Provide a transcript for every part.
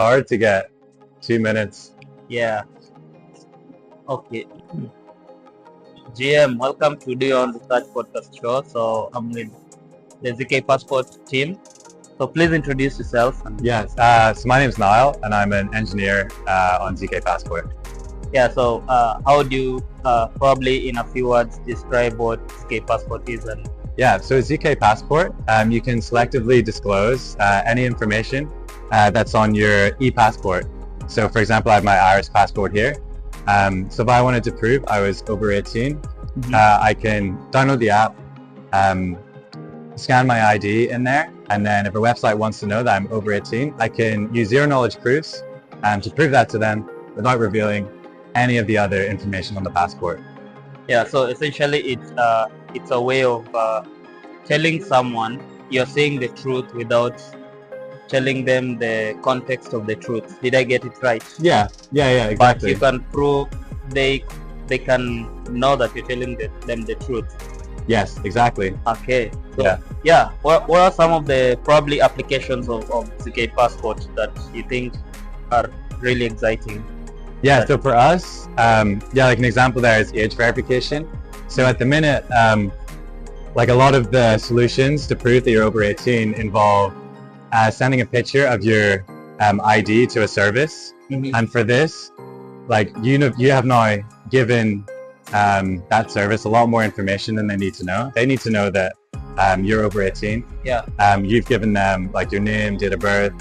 hard to get 2 minutes. Yeah. Okay. GM, welcome to the On Research Podcast Show. So I'm with the ZKPassport team. So please introduce yourself. Yes. So my name is Niall, and I'm an engineer on ZKPassport. Yeah. So how do you probably in a few words describe what ZKPassport is? And Yeah. So ZKPassport, you can selectively disclose any information that's on your e-passport. So, for example, I have my Irish passport here. So if I wanted to prove I was over 18, I can download the app, scan my ID in there, and then if a website wants to know that I'm over 18, I can use zero knowledge proofs to prove that to them without revealing any of the other information on the passport. yeah. So essentially, it's a way of telling someone you're saying the truth without telling them the context of the truth. Did I get it right? Yeah, But exactly. you can prove they can know that you're telling them the truth. Yes, exactly. Okay. So, Yeah. yeah. What are some of the probably applications of ZKPassport that you think are really exciting? Yeah, so for us, like an example there is age verification. So at the minute, like a lot of the solutions to prove that you're over 18 involve sending a picture of your ID to a service. And for this, like you have now given that service a lot more information than they need to know. They need to know that you're over 18. Yeah. You've given them like your name, date of birth,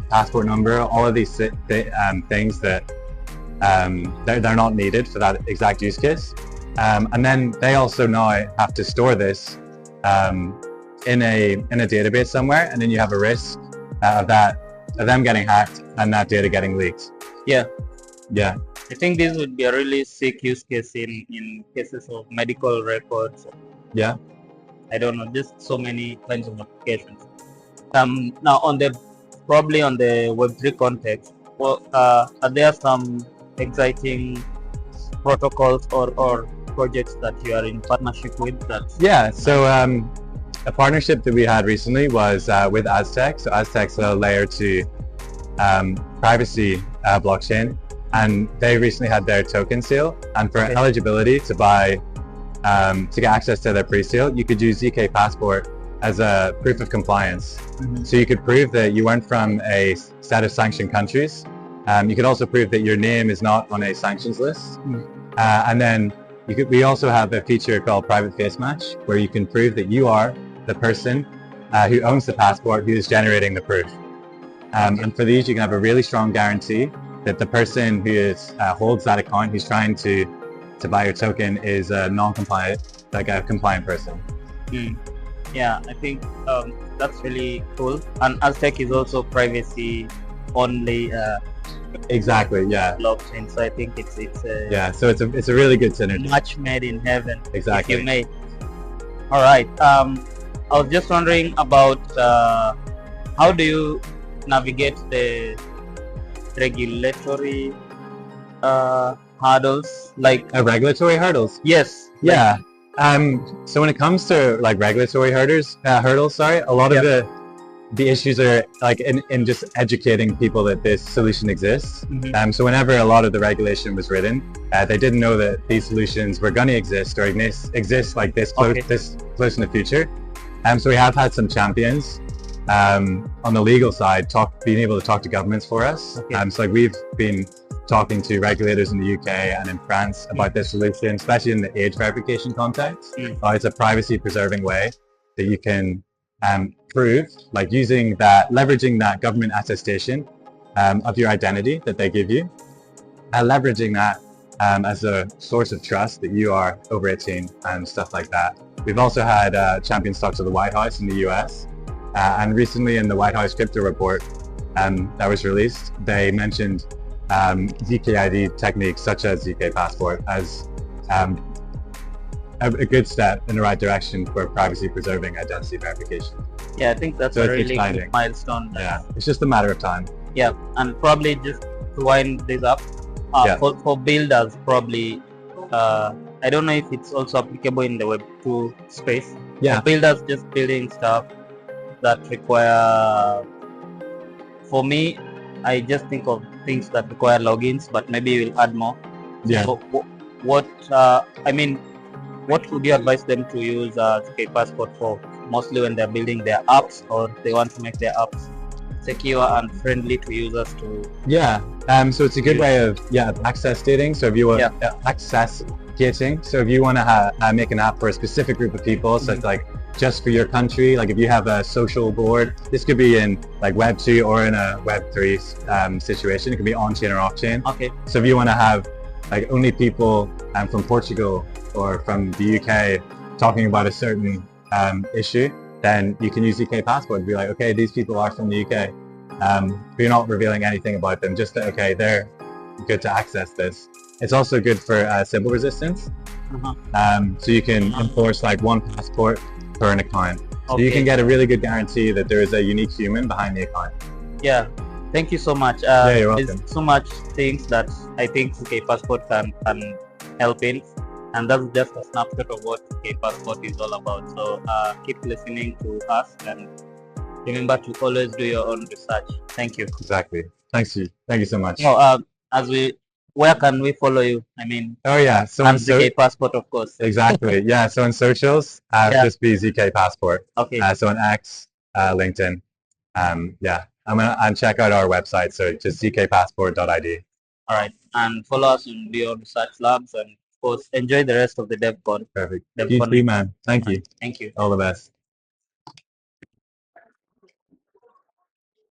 passport number, all of these things that they're not needed for that exact use case. And then they also now have to store this in a database somewhere, and then you have a risk of them getting hacked and that data getting leaked. Yeah. Yeah. I think this would be a really sick use case in cases of medical records. Yeah. I don't know, just so many kinds of applications. Now probably on the Web3 context, well, are there some exciting protocols or projects that you are in partnership with? Yeah. So a partnership that we had recently was with Aztec. So Aztec's a layer 2 privacy blockchain, and they recently had their token sale. And for eligibility to buy, to get access to their pre-sale, you could use ZKPassport as a proof of compliance. So you could prove that you weren't from a set of sanctioned countries. You could also prove that your name is not on a sanctions list. And then we also have a feature called private face match, where you can prove that you are the person who owns the passport who is generating the proof. And for these, you can have a really strong guarantee that the person who holds that account, who's trying to buy your token, is a non-compliant, like a compliant person. Yeah, I think that's really cool. And Aztec is also privacy only. Exactly. Yeah. Blockchain. So I think it's yeah. So it's a really good synergy. Match made in heaven. Exactly. If you may. All right. I was just wondering about how do you navigate the regulatory hurdles, like regulatory hurdles. Yes. Yeah. So when it comes to like regulatory hurdles, a lot of the issues are like in just educating people that this solution exists. So whenever a lot of the regulation was written, they didn't know that these solutions were going to exist or exist like this close in the future. So we have had some champions on the legal side being able to talk to governments for us. So like we've been talking to regulators in the UK and in France about this solution, especially in the age verification context. It's a privacy preserving way that you can prove, like leveraging that government attestation of your identity that they give you, leveraging that as a source of trust that you are over 18 and stuff like that. We've also had champions talk to the White House in the US, and recently in the White House crypto report that was released, they mentioned ZKID techniques such as ZKPassport as a good step in the right direction for privacy preserving identity verification. Yeah, I think that's a really good milestone. Yeah, it's just a matter of time. Yeah, and probably just to wind this up, for builders, probably I don't know if it's also applicable in the Web2 space. Yeah. For builders just building stuff that require, for me, I just think of things that require logins, but maybe we'll add more. Yeah. So what what would you advise them to use ZKPassport for? Mostly when they're building their apps, or they want to make their apps secure and friendly to users to. Yeah. So it's a good way of access dating. So if you want access gating, so if you want to make an app for a specific group of people, so it's like just for your country, like if you have a social board, this could be in like Web 2 or in a Web 3 situation. It could be on-chain or off-chain. Okay. So if you want to have like only people from Portugal or from the UK talking about a certain issue, then you can use ZKPassport to be like, okay, these people are from the UK. But you're not revealing anything about them, just that, okay, they're good to access this. It's also good for symbol resistance. So you can enforce like one passport per an account. So you can get a really good guarantee that there is a unique human behind the account. Yeah, thank you so much. Yeah, you're welcome. There's so much things that I think ZKPassport can help in, and that's just a snapshot of what ZKPassport is all about. So keep listening to us, and remember to always do your own research. Thank you. Exactly. Thanks you. Thank you so much. Oh, where can we follow you? I mean, oh yeah, so on ZKPassport, of course. Exactly. Yeah. So on socials, just be ZKPassport. Okay. So on X, LinkedIn, and check out our website. So just ZKPassport.id. All right, and follow us on Beyond Research Labs, and of course, enjoy the rest of the DevCon. Perfect. You too, man. Thank you. Thank you. All the best.